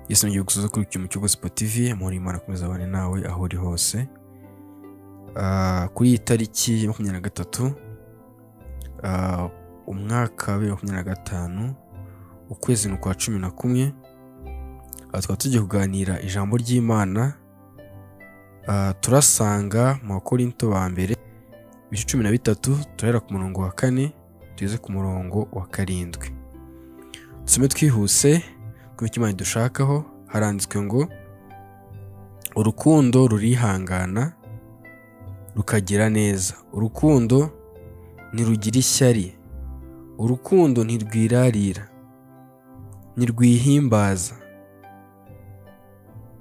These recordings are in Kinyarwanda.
Yesu ngiye gusoza kuri ikintu cyo Gospel TV muri Imana komeza abane nawe aho uri hose. Kuri iyi tariki 23 umwaka wa 2025 ukwezi kwa 11 twaba tugiye kuganira ijambo ry'Imana. Turasanga mu Korinto ba mbere 13 turahera ku murongo wa 4 tugeze ku murongo wa 7. Dusome twihuse kuko Imana dushakaho. Haranditswe ngo urukundo rurihangana rukagira neza, urukundo ntirugira ishyari, urukundo ntirwirarira, ntirwihimbaza,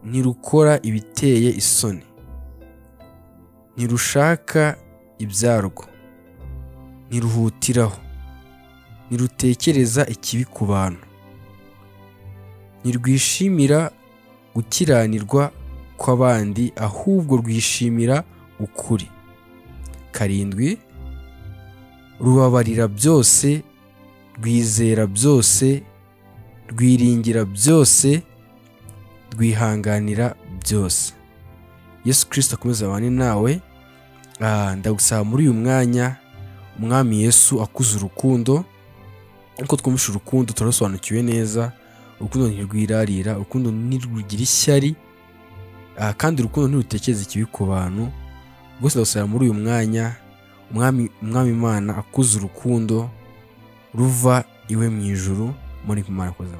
ntirukora ibiteye isoni, ntirushaka ibyarwo, ntiruhutiraho, ntirutekereza ikibi ku bantu, ntirwishimira gukiranirwa kw'abandi ahubwo rwishimira ukuri. 7 rubabarira byose, rwizera byose, rwiringira byose, rwihanganira byose. Yesu Kristo akomeza abane nawe. Ndagusaba muri uyu mwanya umwami Yesu akuze urukundo, uko twumvisha urukundo turasobanukiwe neza. Urukundo ntirwirarira, urukundo ntirugira ishyari, kandi urukundo ntirutekereza ikibi ku bantu. Rwose ndagusaba muri uyu mwanya umwami Imana akuze urukundo ruva iwe mu ijuru muri Imana koza.